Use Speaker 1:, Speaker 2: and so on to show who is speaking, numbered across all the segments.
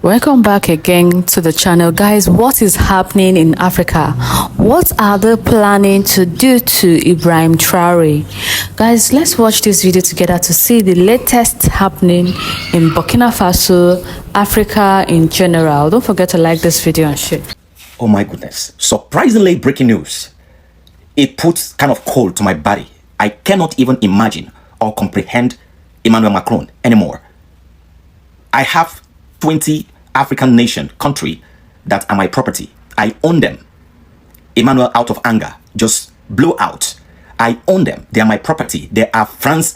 Speaker 1: Welcome back again to the channel. Guys, what is happening in Africa? What are they planning to do to Ibrahim Traore? Guys, let's watch this video together to see the latest happening in Burkina Faso, Africa in general. Don't forget to like this video and share.
Speaker 2: Oh my goodness. Surprisingly breaking news. It puts kind of cold to my body. I cannot even imagine or comprehend Emmanuel Macron anymore. I have 20 African country that are my property. I own them. Emmanuel, out of anger, just blew out. I own them. They are my property. They are France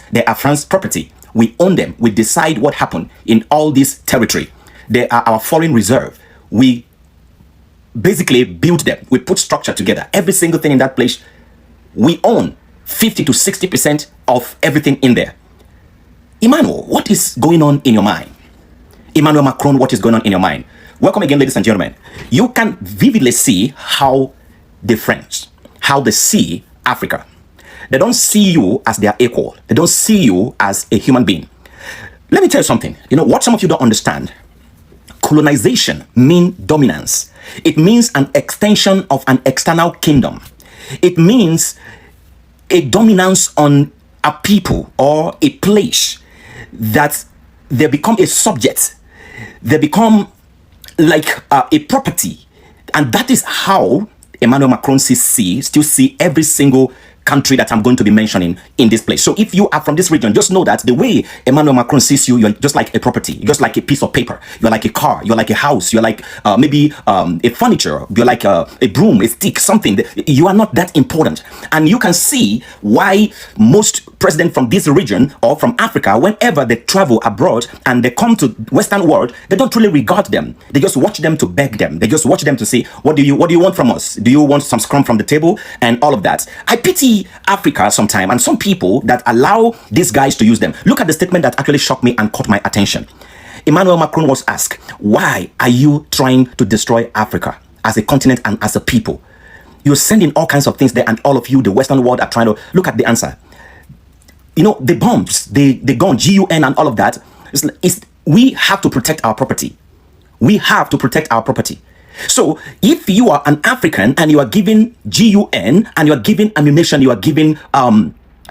Speaker 2: property. We own them. We decide what happened in all this territory. They are our foreign reserve. We basically built them. We put structure together. Every single thing in that place, we own 50 to 60% of everything in there. Emmanuel, what is going on in your mind? Emmanuel Macron, what is going on in your mind? Welcome again, ladies and gentlemen. You can vividly see how the French, how they see Africa. They don't see you as their equal. They don't see you as a human being. Let me tell you something. You know, what some of you don't understand, colonization means dominance. It means an extension of an external kingdom. It means a dominance on a people or a place that they become a subject. They become like a property. And that is how Emmanuel Macron still see every single country that I'm going to be mentioning in this place. So if you are from this region, just know that the way Emmanuel Macron sees you, you're just like a property. You're just like a piece of paper. You're like a car. You're like a house. You're like maybe a furniture. You're like a broom, a stick, something. You are not that important. And you can see why most presidents from this region or from Africa, whenever they travel abroad and they come to Western world, they don't really regard them. They just watch them to beg them. They just watch them to say, what do you want from us? Do you want some scrum from the table? And all of that. I pity Africa sometime and some people that allow these guys to use them. Look at the statement that actually shocked me and caught my attention. Emmanuel Macron was asked, why are you trying to destroy Africa as a continent and as a people? You're sending all kinds of things there, and all of you, the Western world, are trying to look at the answer. You know, the bombs, the gun, GUN and all of that, we have to protect our property. We have to protect our property. So if you are an African and you are given GUN and you are given ammunition, you are given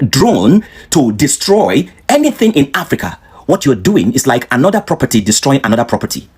Speaker 2: drone to destroy anything in Africa, what you're doing is like another property destroying another property.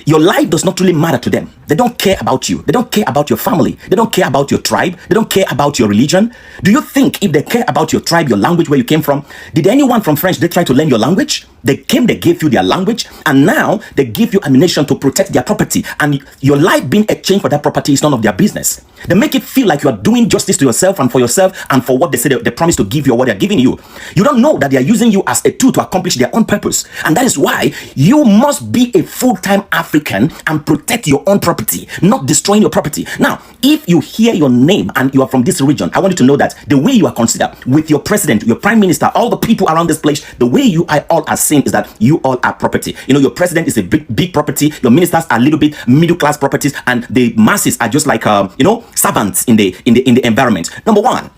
Speaker 2: Your life does not really matter to them. They don't care about you. They don't care about your family. They don't care about your tribe. They don't care about your religion. Do you think if they care about your tribe, your language, where you came from, did anyone from France, they try to learn your language? They came, they gave you their language, and now they give you ammunition to protect their property. And your life being exchanged for that property is none of their business. They make it feel like you are doing justice to yourself and for yourself and for what they say they promise to give you or what they're giving you. You don't know that they are using you as a tool to accomplish their own purpose. And that is why you must be a full-time African and protect your own property, not destroying your property. Now, if you hear your name and you are from this region, I want you to know that the way you are considered with your president, your prime minister, all the people around this place, the way you are all are seen is that you all are property. You know, your president is a big property. Your ministers are a little bit middle-class properties, and the masses are just like you know, servants in the environment. Number one,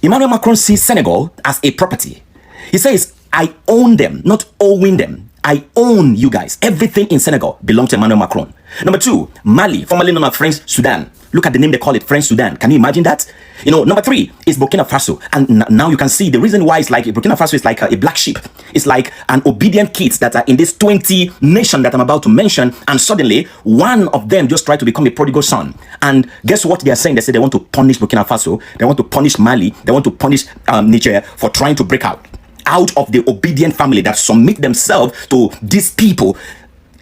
Speaker 2: Emmanuel Macron sees Senegal as a property. He says, I own them, not owing them. I own you guys. Everything in Senegal belongs to Emmanuel Macron. Number two, Mali, formerly known as French Sudan. Look at the name they call it, French Sudan. Can you imagine that? You know, number three is Burkina Faso. And now you can see the reason why it's like Burkina Faso is like a black sheep. It's like an obedient kids that are in this 20 nation that I'm about to mention. And suddenly one of them just tried to become a prodigal son. And guess what they are saying? They say they want to punish Burkina Faso. They want to punish Mali. They want to punish Niger for trying to break out of the obedient family that submit themselves to these people.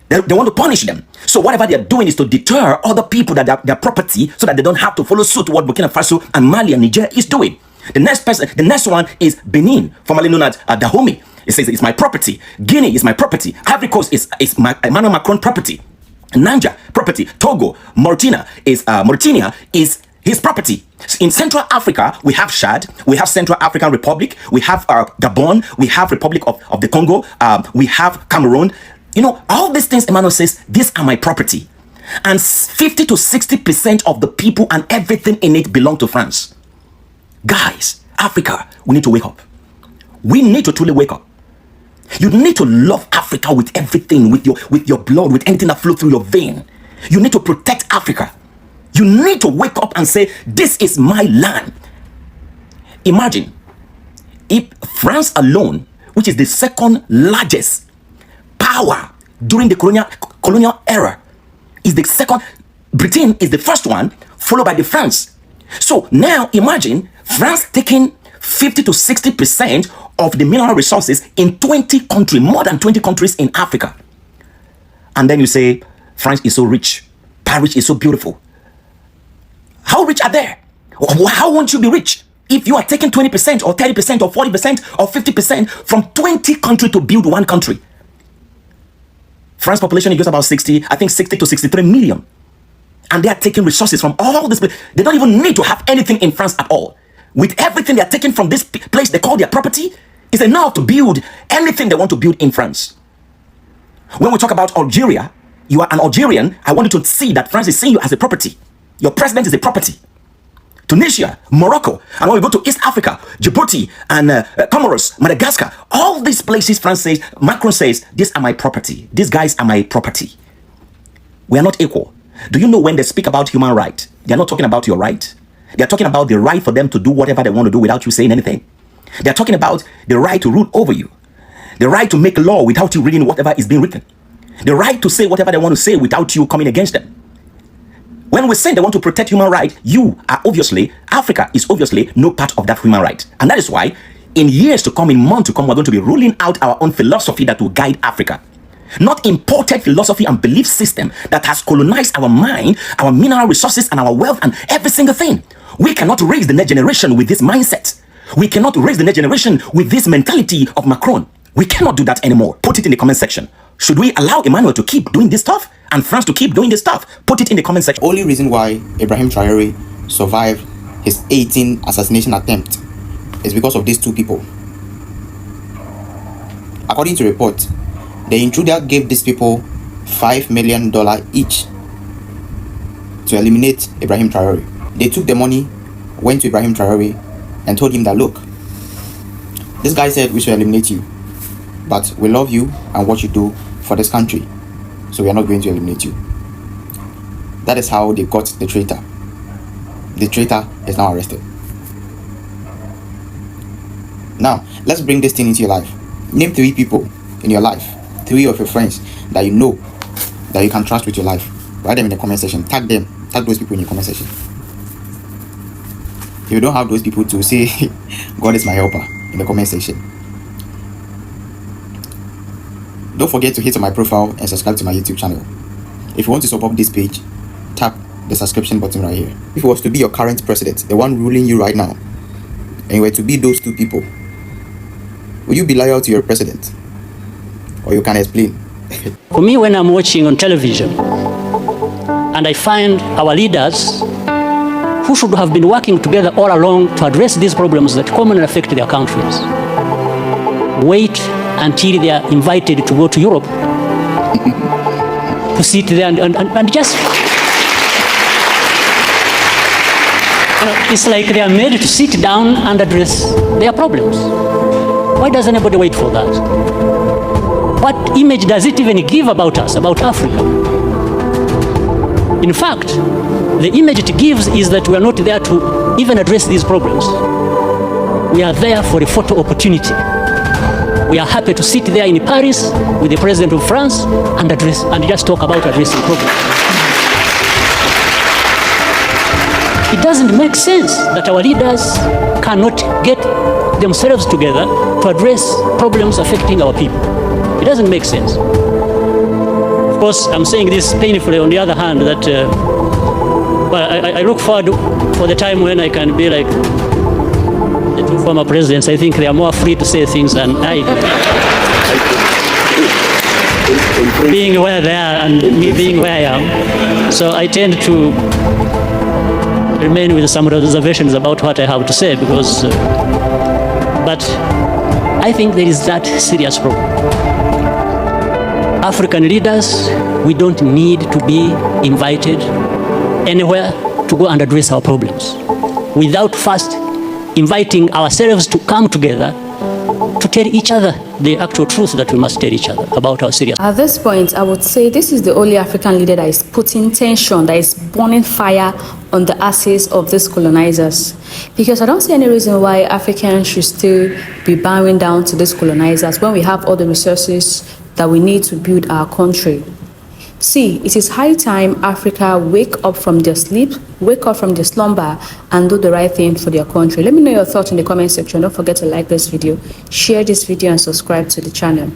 Speaker 2: They want to punish them. So whatever they're doing is to deter other people that are their property so that they don't have to follow suit to what Burkina Faso and Mali and Niger is doing. The next one is Benin, formerly known as Dahomey. It says it's my property. Guinea is my property. Ivory Coast is my Emmanuel Macron property. Niger property. Togo, Mauritania is his property. In Central Africa, we have Chad, we have Central African Republic, we have Gabon, we have Republic of the Congo, we have Cameroon. You know, all these things, Emmanuel says, these are my property. And 50 to 60% of the people and everything in it belong to France. Guys, Africa, we need to wake up. We need to truly wake up. You need to love Africa with everything, with your blood, with anything that flows through your vein. You need to protect Africa. You need to wake up and say, this is my land. Imagine if France alone, which is the second largest power during the colonial era, is the second. Britain is the first one, followed by the France. So now imagine France taking 50 to 60% of the mineral resources in 20 countries, more than 20 countries in Africa. And then you say, France is so rich, Paris is so beautiful. How rich are they? How won't you be rich if you are taking 20% or 30% or 40% or 50% from 20 countries to build one country? France population is just about 60 to 63 million. And they are taking resources from all this place. They don't even need to have anything in France at all. With everything they are taking from this place they call their property, is enough to build anything they want to build in France. When we talk about Algeria, you are an Algerian. I want you to see that France is seeing you as a property. Your president is a property. Tunisia, Morocco, and when we go to East Africa, Djibouti, and Comoros, Madagascar, all these places, France says, Macron says, these are my property. These guys are my property. We are not equal. Do you know when they speak about human right, they are not talking about your right. They are talking about the right for them to do whatever they want to do without you saying anything. They are talking about the right to rule over you. The right to make law without you reading whatever is being written. The right to say whatever they want to say without you coming against them. When we say they want to protect human rights, Africa is obviously no part of that human right. And that is why in years to come, in months to come, we're going to be ruling out our own philosophy that will guide Africa. Not imported philosophy and belief system that has colonized our mind, our mineral resources, and our wealth, and every single thing. We cannot raise the next generation with this mindset. We cannot raise the next generation with this mentality of Macron. We cannot do that anymore. Put it in the comment section. Should we allow Emmanuel to keep doing this stuff and France to keep doing this stuff? Put it in the comment section.
Speaker 3: Only reason why Ibrahim Traore survived his 18th assassination attempt is because of these two people. According to report, the intruder gave these people $5 million each to eliminate Ibrahim Traore. They took the money, went to Ibrahim Traore and told him that, look, this guy said we should eliminate you, but we love you and what you do for this country, so we are not going to eliminate you. That is how they got the traitor. The traitor is now arrested. Now, let's bring this thing into your life. Name 3 people in your life, 3 of your friends that you know that you can trust with your life. Write them in the comment section. Tag them. Tag those people in your comment section. If you don't have those people to say, God is my helper, in the comment section. Don't forget to hit on my profile and subscribe to my YouTube channel. If you want to support this page, tap the subscription button right here. If it was to be your current president, the one ruling you right now, and you were to be those 2 people, will you be loyal to your president? Or you can explain?
Speaker 4: For me, when I'm watching on television and I find our leaders who should have been working together all along to address these problems that commonly affect their countries, wait until they are invited to go to Europe to sit there and just, it's like they are made to sit down and address their problems. Why doesn't anybody wait for that? What image does it even give about us, about Africa? In fact, the image it gives is that we are not there to even address these problems. We are there for a photo opportunity. We are happy to sit there in Paris with the president of France and just talk about addressing problems. It doesn't make sense that our leaders cannot get themselves together to address problems affecting our people. It doesn't make sense. Of course, I'm saying this painfully. On the other hand, that I look forward for the time when I can be like the 2 former presidents. I think they are more free to say things than I do. Being where they are and me being where I am. So I tend to remain with some reservations about what I have to say because, but I think there is that serious problem. African leaders, we don't need to be invited anywhere to go and address our problems without first inviting ourselves to come together to tell each other the actual truth that we must tell each other about our serious.
Speaker 1: At this point, I would say this is the only African leader that is putting tension, that is burning fire on the asses of these colonizers. Because I don't see any reason why Africans should still be bowing down to these colonizers when we have all the resources that we need to build our country. See, it is high time Africa wake up from their sleep, wake up from their slumber, and do the right thing for their country. Let me know your thoughts in the comment section. Don't forget to like this video, share this video, and subscribe to the channel.